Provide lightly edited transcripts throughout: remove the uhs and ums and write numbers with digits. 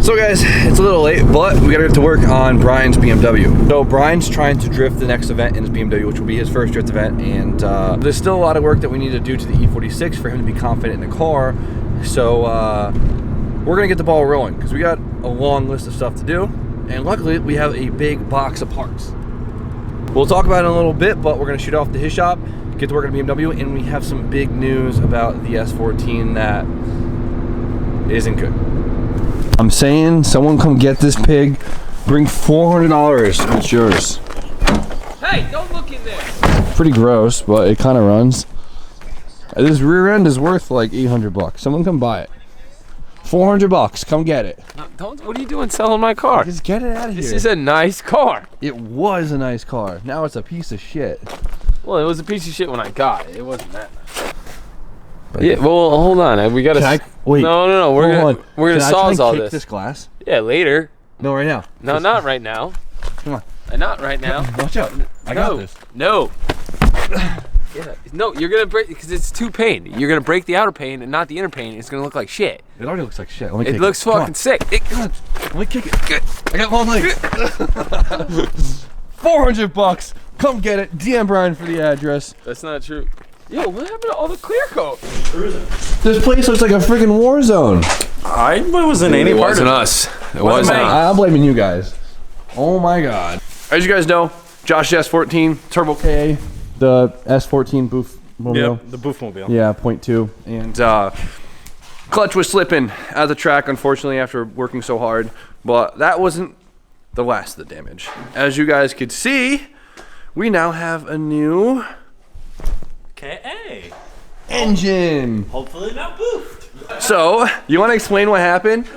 So guys, it's a little late, but we gotta get to work on Brian's BMW. So Brian's trying to drift the next event in his BMW, which will be his first drift event, and there's still a lot of work that we need to do to the E46 for him to be confident in the car. So we're gonna get the ball rolling because we got a long list of stuff to do, and luckily we have a big box of parts. We'll talk about it in a little bit, but we're gonna shoot off to his shop, get to work on the BMW, and we have some big news about the S14 that isn't good. I'm saying someone come get this pig, bring $400, it's yours. Hey, don't look in there. Pretty gross, but it kind of runs. This rear end is worth like 800 bucks. Someone come buy it. 400 bucks, come get it. No, don't, what are you doing selling my car? Just get it out of here. This is a nice car. It was a nice car. Now it's a piece of shit. Well, it was a piece of shit when I got it. It wasn't that nice. Yeah, well, hold on. We gotta. Wait. No. We're gonna sawzall this glass. Yeah, later. No, right now. No, not right now. Come on. Not right now. Watch out. I got this. No. Yeah. No, you're gonna break because it's two pane. You're gonna break the outer pane and not the inner pane. It's gonna look like shit. It already looks like shit. Let me It looks fucking sick. Come on. Let me kick it. Good. I got long legs. 400 bucks. Come get it. DM Brian for the address. That's not true. Yo, what happened to all the clear coat? This place looks like a freaking war zone. I wasn't any part of us. It wasn't. I'm blaming you guys. Oh my god. As you guys know, Josh's S14 Turbo KA, the S14 Boof Mobile. Yep, the Boof Mobile. Yeah, 0.2. And clutch was slipping at the track, unfortunately, after working so hard. But that wasn't the last of the damage. As you guys could see, we now have a new KA engine. Hopefully not boofed. So, you want to explain what happened?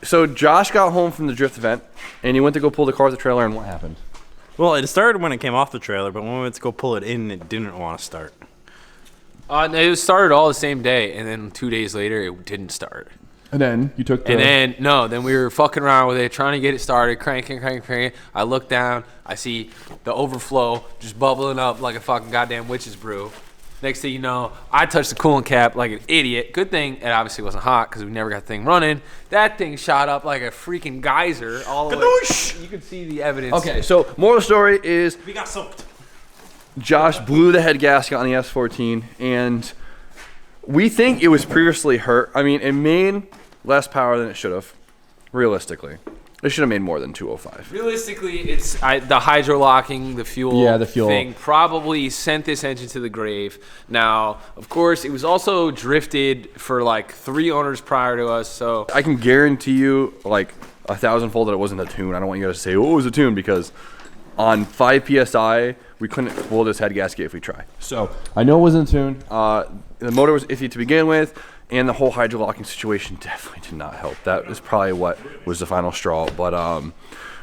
So Josh got home from the drift event, and he went to go pull the car off the trailer, and what happened? Well, it started when it came off the trailer, but when we went to go pull it in, it didn't want to start. It started all the same day, and then 2 days later, it didn't start. And then you took the... And then we were fucking around with it, trying to get it started, cranking. I look down, I see the overflow just bubbling up like a fucking goddamn witch's brew. Next thing you know, I touched the coolant cap like an idiot. Good thing it obviously wasn't hot because we never got the thing running. That thing shot up like a freaking geyser all the way. You can see the evidence. Okay, so moral of the story is... We got soaked. Josh blew the head gasket on the S14, and we think it was previously hurt. I mean, it made less power than it should have, realistically. It should have made more than 205. Realistically, it's the hydro locking, the fuel thing probably sent this engine to the grave. Now, of course, it was also drifted for like 3 owners prior to us, so... I can guarantee you, like, 1,000-fold that it wasn't a tune. I don't want you guys to say, oh, it was a tune, because on 5 PSI, we couldn't blow this head gasket if we try. So, I know it wasn't a tune. The motor was iffy to begin with, and the whole hydro locking situation definitely did not help. That is probably what was the final straw. But I'm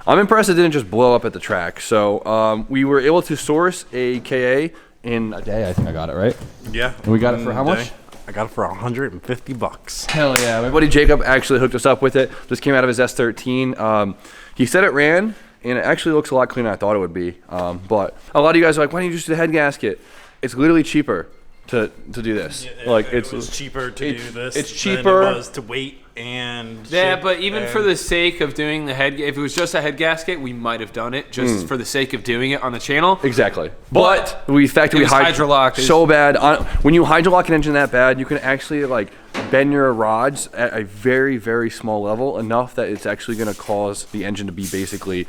impressed it didn't just blow up at the track. So we were able to source a KA in a day. I think I got it right. Yeah. And we got it for how much? I got it for 150 bucks. Hell yeah. My buddy Jacob actually hooked us up with it. Just came out of his S13. He said it ran, and it actually looks a lot cleaner than I thought it would be. But a lot of you guys are like, why don't you just do the head gasket? It's literally cheaper to do this. Yeah, like it was cheaper to do this. It's cheaper. Than it was to wait and yeah, but even for the sake of doing the head, if it was just a head gasket, we might have done it just for the sake of doing it on the channel. Exactly. But we hydrolock so bad. When you hydrolock an engine that bad, you can actually like bend your rods at a very, very small level, enough that it's actually going to cause the engine to be basically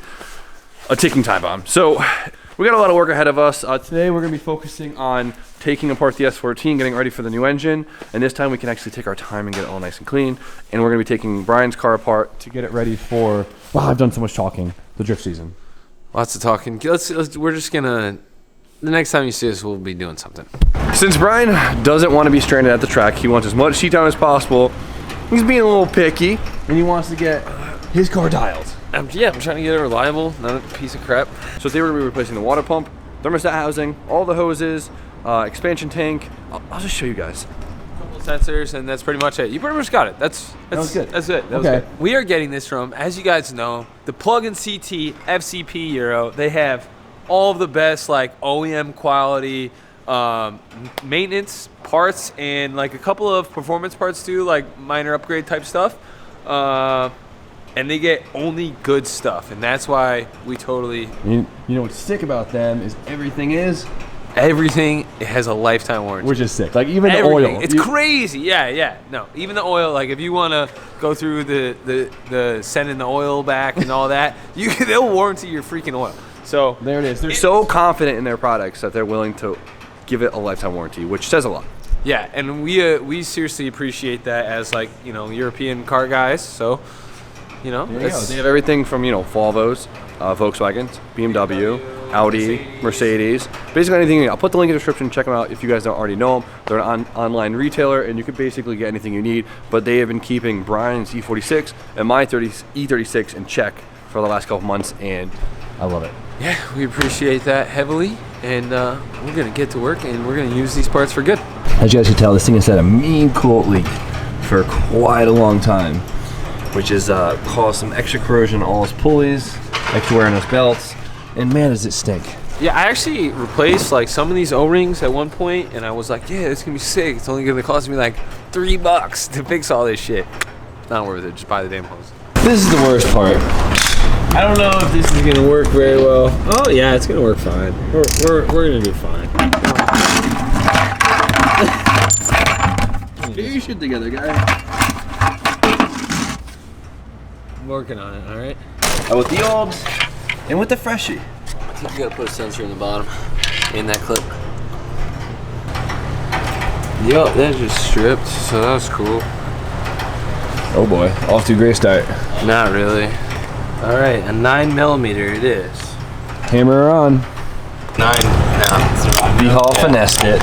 a ticking time bomb. So we got a lot of work ahead of us. Today we're going to be focusing on taking apart the S14, getting ready for the new engine, and this time we can actually take our time and get it all nice and clean. And we're going to be taking Brian's car apart to get it ready for, I've done so much talking, the drift season. Lots of talking. We're just going to, the next time you see us, we'll be doing something. Since Brian doesn't want to be stranded at the track, he wants as much seat time as possible. He's being a little picky, and he wants to get his car dialed. Yeah, I'm trying to get it reliable, not a piece of crap. So today we're going to be replacing the water pump, thermostat housing, all the hoses, expansion tank. I'll just show you guys. A couple of sensors, and that's pretty much it. You pretty much got it. That was good. That's it. That was good. We are getting this from, as you guys know, the Plug-in CT FCP Euro. They have all of the best like OEM quality maintenance parts and like a couple of performance parts too, like minor upgrade type stuff. and they get only good stuff, and that's why we totally. You know what's sick about them is everything has a lifetime warranty. which is sick. Like even Everything. the oil. It's crazy. Yeah. No, even the oil. Like if you want to go through the sending the oil back and all that, they'll warranty your freaking oil. So There it is. They're so confident in their products that they're willing to give it a lifetime warranty, which says a lot. yeah, and we seriously appreciate that as like European car guys. So There you go. They have everything from Volvos, Volkswagens, BMW, Audi, Mercedes, basically anything. I'll put the link in the description. Check them out if you guys don't already know them. They're an online retailer, and you can basically get anything you need. But they have been keeping Brian's E46 and my E36 in check for the last couple months, and I love it. yeah, we appreciate that heavily, and we're gonna get to work, and we're gonna use these parts for good. As you guys can tell, this thing has had a mean coolant leak for quite a long time, which has caused some extra corrosion on all its pulleys, extra wear on its belts, and man, does it stink. Yeah, I actually replaced like some of these O-rings at one point, and I was like, yeah, it's gonna be sick. It's only gonna cost me like $3 to fix all this shit. Not worth it. Just buy the damn hose. This is the worst part. I don't know if this is gonna work very well. Oh yeah, it's gonna work fine. We're gonna do fine. Get your shit together, guy. I'm working on it. All right. With the olds and with the freshie. I think you gotta put a sensor in the bottom in that clip. Yup, that just stripped, so that was cool. Oh boy, off to a great start. Not really. All right, a 9mm it is. Hammer her on. 9 now. V-Haul finessed it.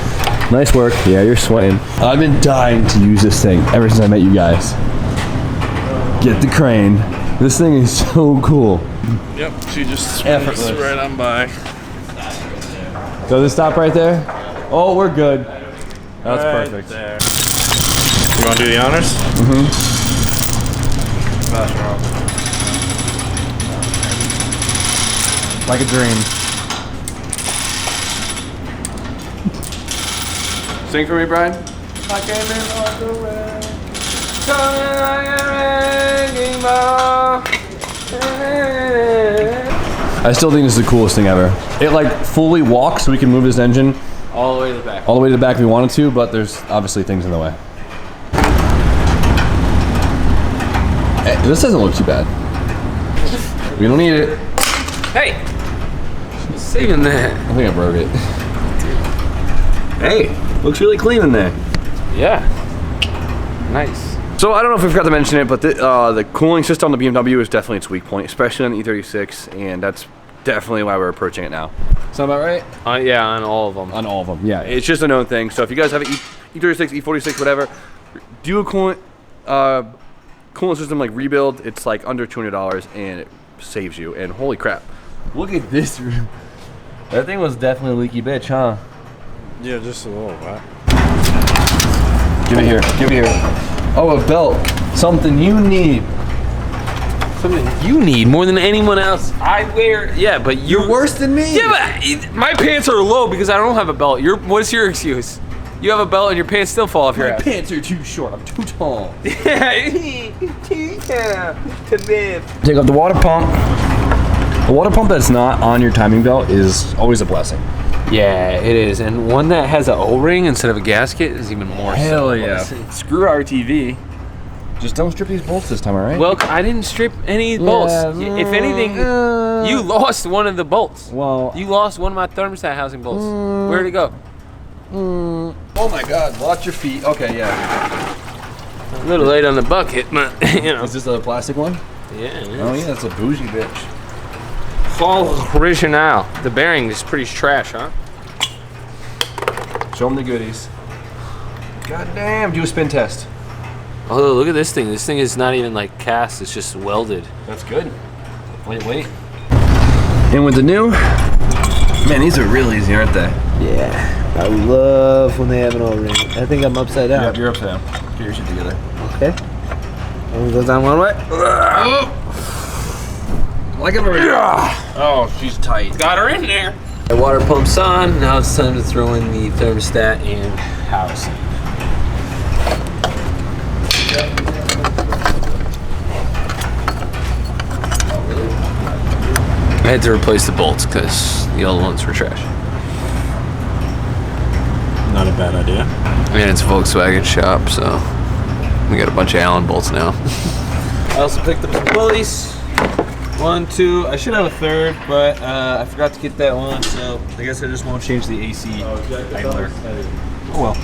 Nice work. Yeah, you're sweating. I've been dying to use this thing ever since I met you guys. Get the crane. This thing is so cool. Yep, she just swings Effortless. right on by. Does it stop right there? Oh, we're good. That's perfect. There. You want to do the honors? Like a dream. Sing for me, Brian. I still think this is the coolest thing ever. It like fully walks, so we can move this engine All the way to the back. all the way to the back if we wanted to, but there's obviously things in the way. This doesn't look too bad. We don't need it. Hey! Saving that. I think I broke it. Hey, looks really clean in there. Yeah. Nice. So I don't know if we forgot to mention it, but the cooling system on the BMW is definitely its weak point, especially on the E36, and that's definitely why we're approaching it now. Sound about right? Yeah, on all of them. On all of them, yeah. It's just a known thing. So if you guys have an E36, E46, whatever, do a coolant system like rebuild. It's like under $200, and it saves you. And holy crap, look at this. That thing was definitely a leaky bitch, huh? Yeah, just a little bit. Give it here. Give it here. Oh, a belt. Something you need. Something you need more than anyone else. I wear, yeah, but You're worse than me. Yeah, but my pants are low because I don't have a belt. What's your excuse? You have a belt and your pants still fall off your My ass. pants are too short. I'm too tall. Yeah, to live. Take off the water pump. A water pump that's not on your timing belt is always a blessing. Yeah, it is, and one that has an O-ring instead of a gasket is even more. Hell so yeah. blessing. Screw RTV. Just don't strip these bolts this time, all right? Well, I didn't strip any bolts. If anything, you lost one of the bolts. Well, You lost one of my thermostat housing bolts. Where'd it go? oh my God, watch your feet. Okay, yeah. A little late on the bucket, but you know. Is this a plastic one? Yeah. Oh yeah, that's a bougie bitch. Full original. The bearing is pretty trash, huh? Show them the goodies. God damn, do a spin test. Oh, look at this thing. This thing is not even like cast. It's just welded. That's good. Wait. And with the new, man, these are real easy, aren't they? Yeah, I love when they have an O-ring. I think I'm upside down. Yep, you're upside down. Get your shit together. Okay. One goes down one way. Like it already. Oh, she's tight. Got her in there. The water pump's on. Now it's time to throw in the thermostat and housing. I had to replace the bolts because the old ones were trash. Not a bad idea. And it's a Volkswagen shop, so we got a bunch of Allen bolts now. I also picked up some pulleys. 1, 2. I should have a third, but I forgot to get that one, so I guess I just won't change the AC idler. Oh well.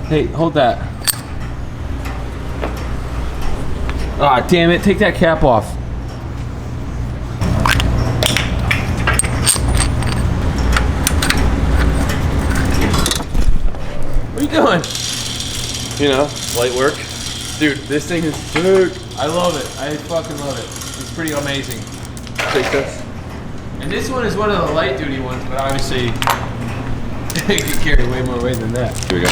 Hey, hold that. Ah, damn it! Take that cap off. What are you doing? You know, light work. Dude, this thing is sick. I love it. I fucking love it. It's pretty amazing. Take this. And this one is one of the light duty ones, but obviously it can carry way more weight than that. Here we go.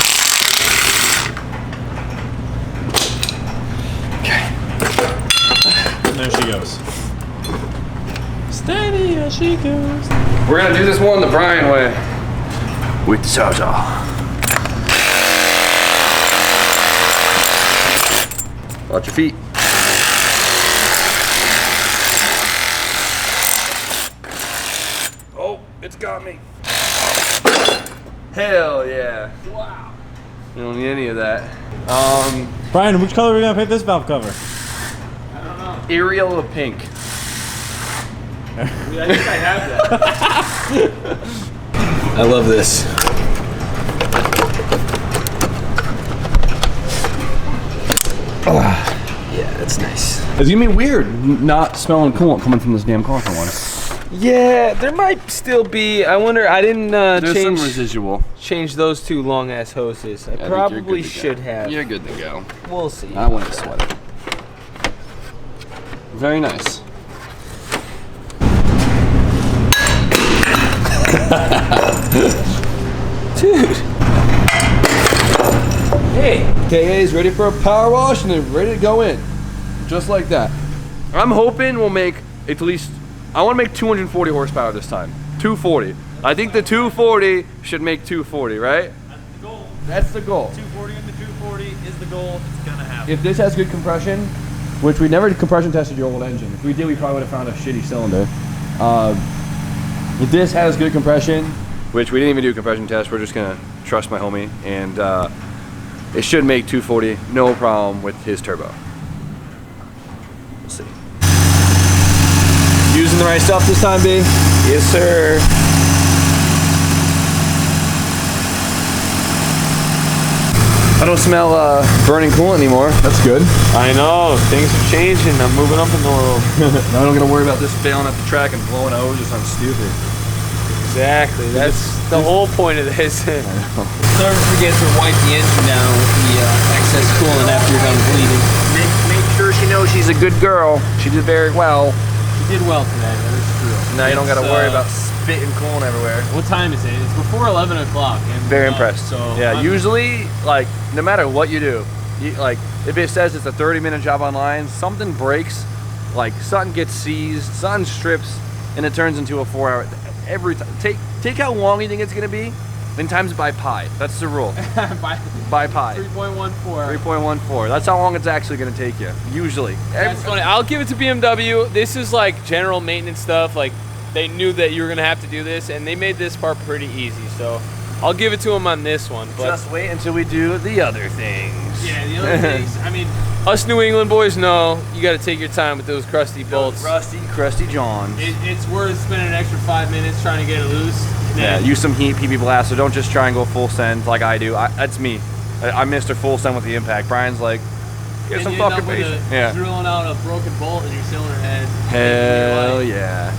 There she goes. Steady as she goes. We're gonna do this one the Brian way. With the sawzall. Watch your feet. Oh, it's got me. Hell yeah. Wow. You don't need any of that. Brian, which color are we gonna paint this valve cover? Ariel of pink. I think I have that. I love this. Yeah, that's nice. It's gonna be weird not smelling coolant coming from this damn car for once. Yeah, there might still be. I wonder. I didn't There's change some residual. those two long ass hoses. I probably should have. You're good to go. We'll see. I wouldn't sweat it. Very nice. Dude. Hey. KA's ready for a power wash and they're ready to go in. Just like that. I'm hoping we'll make at least, I want to make 240 horsepower this time. 240. I think the 240 should make 240, right? That's the goal. That's the goal. 240 into 240 is the goal. It's gonna happen. If this has good compression, which we never compression tested your old engine. If we did, we probably would have found a shitty cylinder. If this has good compression, which we didn't even do a compression test, we're just gonna trust my homie, and it should make 240, no problem with his turbo. We'll see. Using the right stuff this time, B? Yes, sir. I don't smell burning coolant anymore. That's good. I know. Things are changing. I'm moving up in the world. Now I don't gotta worry about this failing at the track and blowing a hose or something stupid. Exactly. That's the whole point of this. Never forget to wipe the engine down with the excess coolant after you're done bleeding. Make sure she knows she's a good girl. She did very well. You did well today, that is true. Now you don't gotta worry about spitting coolant everywhere. What time is it? It's before 11 o'clock. Very impressed. So yeah, usually, like, no matter what you do, like, if it says it's a 30-minute job online, something breaks, like, something gets seized, something strips, and it turns into a 4-hour. Every time. Take how long you think it's gonna be, and times it by pi. That's the rule. by pi. 3.14. 3.14. That's how long it's actually gonna take you. Usually. That's funny. I'll give it to BMW. This is like general maintenance stuff. Like, they knew that you were gonna have to do this, and they made this part pretty easy. So I'll give it to them on this one. But just wait until we do the other things. Yeah, the other things, I mean, us New England boys know you got to take your time with those crusty bolts. Rusty, crusty Johns. it's worth spending an extra 5 minutes trying to get it loose. Yeah, use some heat, PB blast, so don't just try and go full send like I do. That's me. I missed a full send with the impact. Brian's like, get some fucking patience. Yeah. Drilling out a broken bolt in your cylinder head. Hell yeah.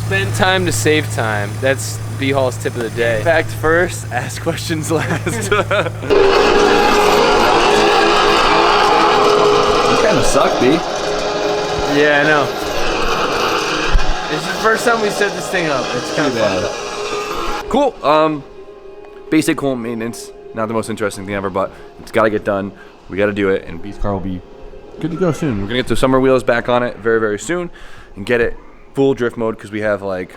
Spend time to save time. That's B-Hall's tip of the day. Fact first, ask questions last. You kind of suck, B. Yeah, I know. This is the first time we set this thing up. It's kind of bad. Cool. Basic coolant maintenance. Not the most interesting thing ever, but it's got to get done. We got to do it, and B's car will be good to go soon. We're gonna get the summer wheels back on it very, very soon, and get it full drift mode because we have like,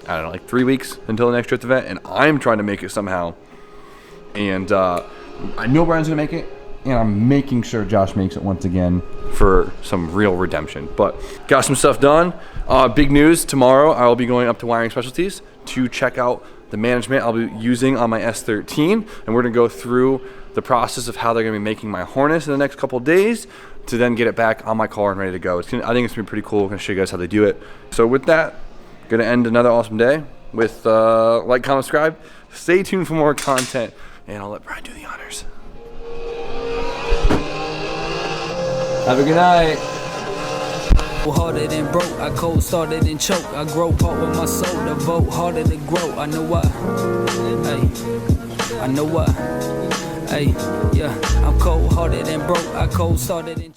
I don't know, like 3 weeks until the next drift event, and I'm trying to make it somehow. And I know Brian's gonna make it. and I'm making sure Josh makes it once again for some real redemption. But got some stuff done. Big news, tomorrow I will be going up to Wiring Specialties to check out the management I'll be using on my S13, and we're gonna go through the process of how they're gonna be making my harness in the next couple of days to then get it back on my car and ready to go. I think it's gonna be pretty cool. I'm gonna show you guys how they do it. So with that, gonna end another awesome day with like, comment, subscribe. Stay tuned for more content, and I'll let Brian do the honors. Have a good night. Harder than broke, I cold started and choke. I grow part with my soul, the vote harder to grow. I know why, hey, I know why, hey, yeah. I'm cold hearted and broke, I cold started and